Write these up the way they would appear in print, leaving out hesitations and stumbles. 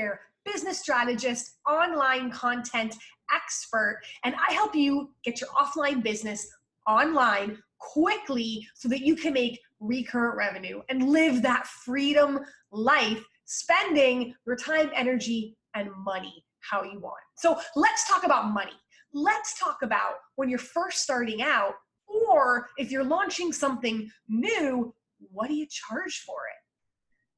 software business strategist, online content expert, and I help you get your offline business online quickly so that you can make recurrent revenue and live that freedom life, spending your time, energy, and money how you want. So let's talk about money. Let's talk about when you're first starting out, or if you're launching something new, what do you charge for it?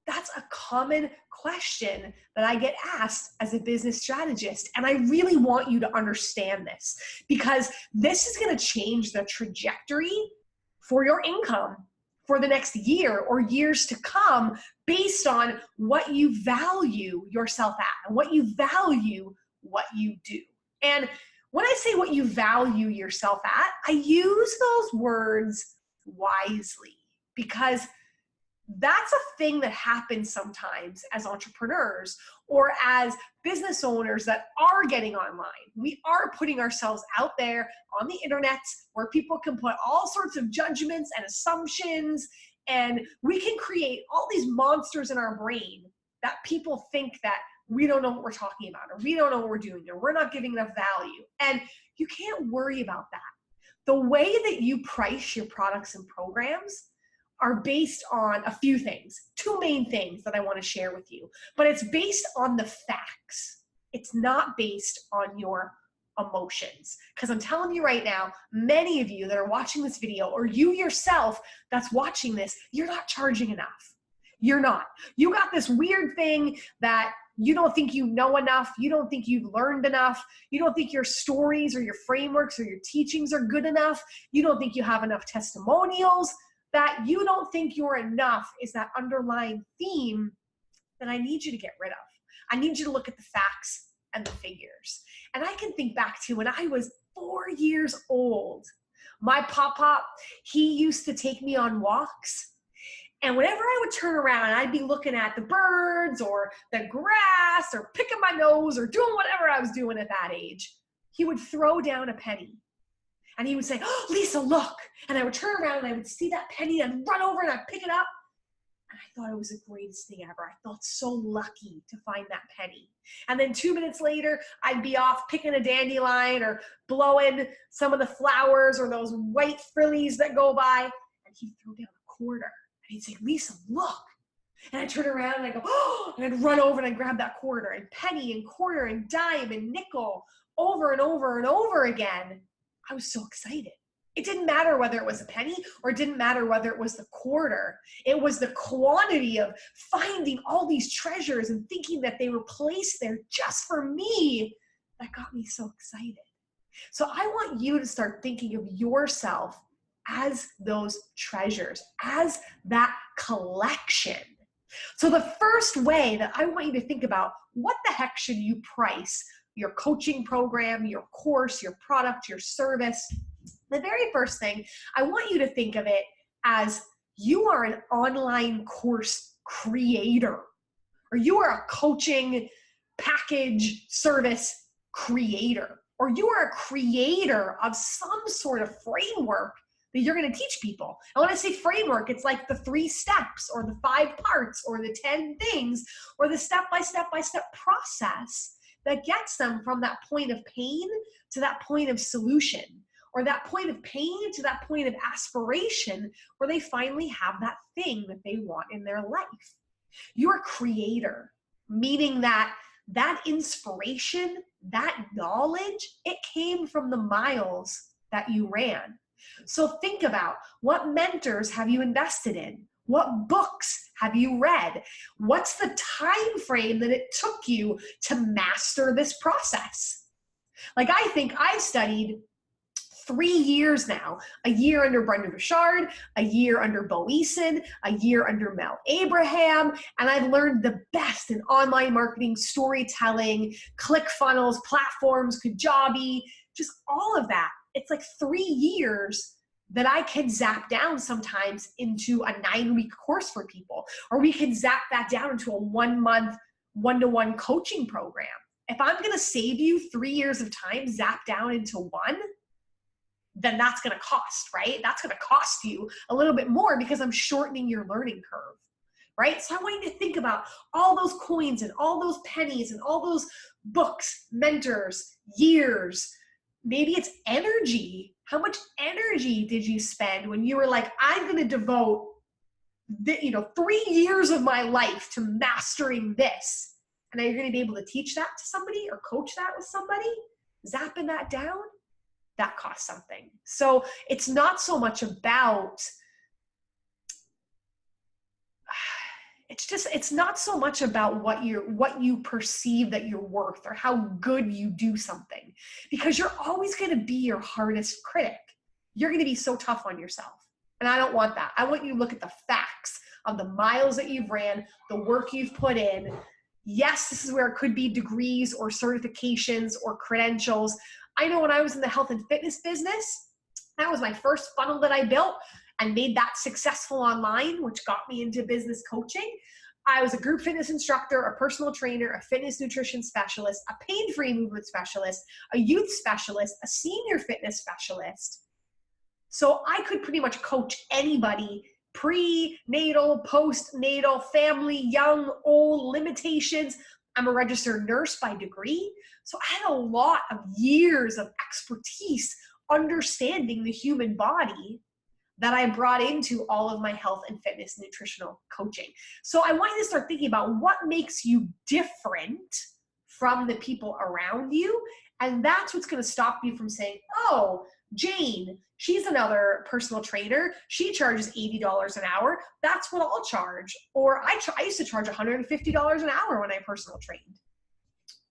That's a common question that I get asked as a business strategist. And I really want you to understand this, because this is going to change the trajectory for your income for the next year or years to come based on what you value yourself at and what you value what you do. And when I say what you value yourself at, I use those words wisely, because that's a thing that happens sometimes as entrepreneurs or as business owners that are getting online. We are putting ourselves out there on the internet where people can put all sorts of judgments and assumptions, and we can create all these monsters in our brain that people think that we don't know what we're talking about, or we don't know what we're doing, or we're not giving enough value. And you can't worry about that. The way that you price your products and programs are based on a few things, two main things that I want to share with you, but it's based on the facts. It's not based on your emotions. Because I'm telling you right now, many of you that are watching this video, or you yourself that's watching this, you're not charging enough. You're not. You got this weird thing that you don't think you know enough. You don't think you've learned enough. You don't think your stories or your frameworks or your teachings are good enough. You don't think you have enough testimonials. That you don't think you're enough is that underlying theme that I need you to get rid of. I need you to look at the facts and the figures. And I can think back to when I was 4 years old. My pop-pop, he used to take me on walks. And whenever I would turn around, I'd be looking at the birds or the grass or picking my nose or doing whatever I was doing at that age. He would throw down a penny. And he would say, "Oh, Lisa, look." And I would turn around and I would see that penny and run over and I'd pick it up. And I thought it was the greatest thing ever. I felt so lucky to find that penny. And then 2 minutes later, I'd be off picking a dandelion or blowing some of the flowers or those white frillies that go by. And he'd throw down a quarter. And he'd say, "Lisa, look." And I'd turn around and I'd go, "Oh," and I'd run over and I'd grab that quarter, and penny and quarter and dime and nickel over and over and over again. I was so excited. It didn't matter whether it was a penny or it didn't matter whether it was the quarter. It was the quantity of finding all these treasures and thinking that they were placed there just for me that got me so excited. So I want you to start thinking of yourself as those treasures, as that collection. So the first way that I want you to think about, what the heck should you price your coaching program, your course, your product, your service? The very first thing, I want you to think of it as you are an online course creator, or you are a coaching package service creator, or you are a creator of some sort of framework that you're going to teach people. And when I say framework, it's like the 3 steps or the 5 parts or the 10 things or the step-by-step process that gets them from that point of pain to that point of solution, or that point of pain to that point of aspiration where they finally have that thing that they want in their life. You're a creator, meaning that that inspiration, that knowledge, it came from the miles that you ran. So think about, what mentors have you invested in? What books have you read? What's the time frame that it took you to master this process? Like, I think I've studied 3 years now, a year under Brendon Burchard, a year under Bo Eason, a year under Mel Abraham, and I've learned the best in online marketing, storytelling, ClickFunnels, platforms, Kajabi, just all of that. It's like 3 years that I can zap down sometimes into a 9-week course for people, or we can zap that down into a 1-month, one-to-one coaching program. If I'm going to save you 3 years of time, zap down into one, then that's going to cost, right? That's going to cost you a little bit more because I'm shortening your learning curve. right? So I want you to think about all those coins and all those pennies and all those books, mentors, years. Maybe it's energy. How much energy did you spend when you were like, I'm going to devote 3 years of my life to mastering this? And are you going to be able to teach that to somebody or coach that with somebody? Zapping that down, that costs something. So it's not so much about, it's not so much about what you perceive that you're worth or how good you do something, because you're always going to be your hardest critic. You're going to be so tough on yourself. And I don't want that. I want you to look at the facts of the miles that you've ran, the work you've put in. Yes, this is where it could be degrees or certifications or credentials. I know when I was in the health and fitness business, that was my first funnel that I built and made that successful online, which got me into business coaching. I was a group fitness instructor, a personal trainer, a fitness nutrition specialist, a pain-free movement specialist, a youth specialist, a senior fitness specialist. So I could pretty much coach anybody, prenatal, postnatal, family, young, old, limitations. I'm a registered nurse by degree. So I had a lot of years of expertise understanding the human body that I brought into all of my health and fitness nutritional coaching. So I want you to start thinking about what makes you different from the people around you. And that's what's going to stop you from saying, oh, Jane, she's another personal trainer. She charges $80 an hour. That's what I'll charge. Or I used to charge $150 an hour when I personal trained.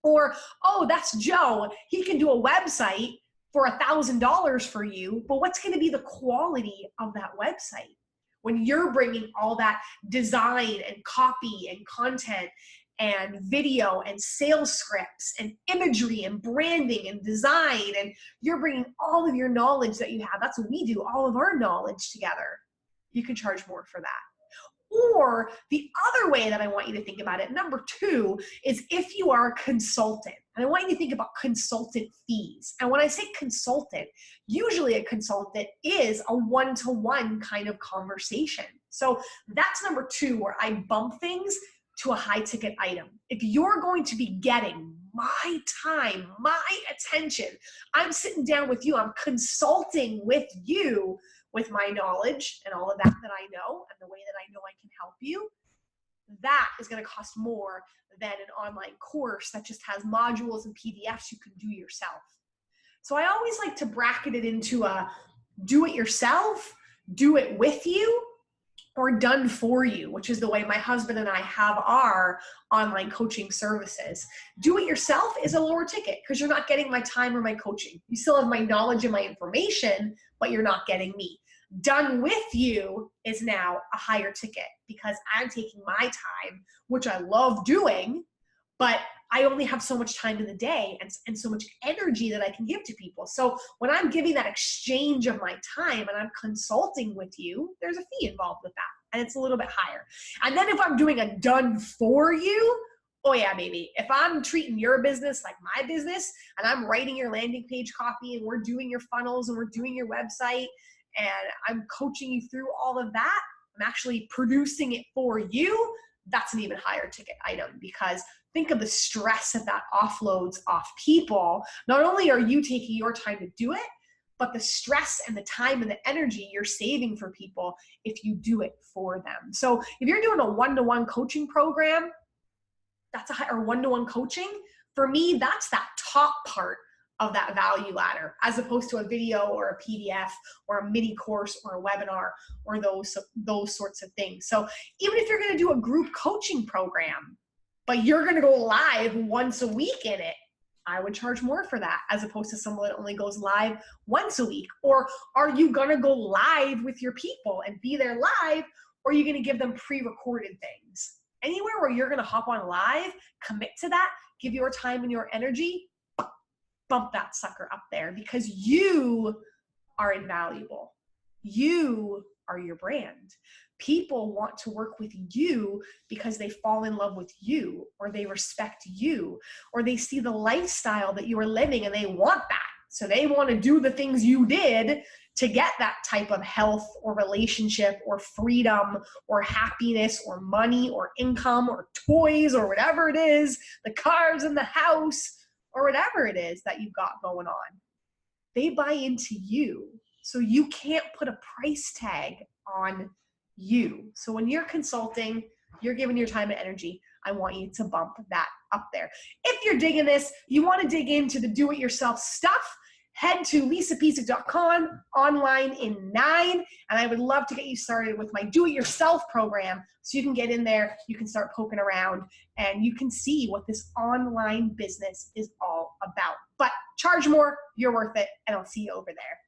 Or, oh, that's Joe. He can do a website for $1,000 for you, but what's going to be the quality of that website when you're bringing all that design and copy and content and video and sales scripts and imagery and branding and design, and you're bringing all of your knowledge that you have? That's what we do, all of our knowledge together. You can charge more for that. Or the other way that I want you to think about it, number 2, is if you are a consultant. And I want you to think about consultant fees. And when I say consultant, usually a consultant is a one-to-one kind of conversation. So that's number 2, where I bump things to a high ticket item. If you're going to be getting my time, my attention, I'm sitting down with you, I'm consulting with you with my knowledge and all of that I know and the way that I know I can help you, that is going to cost more than an online course that just has modules and PDFs you can do yourself. So I always like to bracket it into a do it yourself, do it with you, or done for you, which is the way my husband and I have our online coaching services. Do it yourself is a lower ticket because you're not getting my time or my coaching. You still have my knowledge and my information, but you're not getting me. Done with you is now a higher ticket because I'm taking my time, which I love doing, but I only have so much time in the day and so much energy that I can give to people. So when I'm giving that exchange of my time and I'm consulting with you, there's a fee involved with that, and it's a little bit higher. And then if I'm doing a done for you, oh yeah, baby. If I'm treating your business like my business and I'm writing your landing page copy and we're doing your funnels and we're doing your website and I'm coaching you through all of that, I'm actually producing it for you, that's an even higher ticket item, because think of the stress that offloads off people. Not only are you taking your time to do it, but the stress and the time and the energy you're saving for people if you do it for them. So if you're doing a one-to-one coaching program, or one-to-one coaching, for me, that's that top part of that value ladder, as opposed to a video or a PDF or a mini course or a webinar or those sorts of things. So even if you're going to do a group coaching program, but you're going to go live once a week in it, I would charge more for that as opposed to someone that only goes live once a week. Or are you going to go live with your people and be there live, or are you going to give them pre-recorded things? Anywhere where you're going to hop on live, commit to that, give your time and your energy, bump that sucker up there, because you are invaluable. You are your brand. People want to work with you because they fall in love with you, or they respect you, or they see the lifestyle that you are living and they want that. So they want to do the things you did to get that type of health or relationship or freedom or happiness or money or income or toys or whatever it is, the cars in the house or whatever it is that you've got going on. They buy into you. So you can't put a price tag on you. So when you're consulting, you're giving your time and energy, I want you to bump that up there. If you're digging this, you want to dig into the do-it-yourself stuff, head to lisapiesik.com, online in 9, and I would love to get you started with my do-it-yourself program so you can get in there, you can start poking around, and you can see what this online business is all about. But charge more, you're worth it, and I'll see you over there.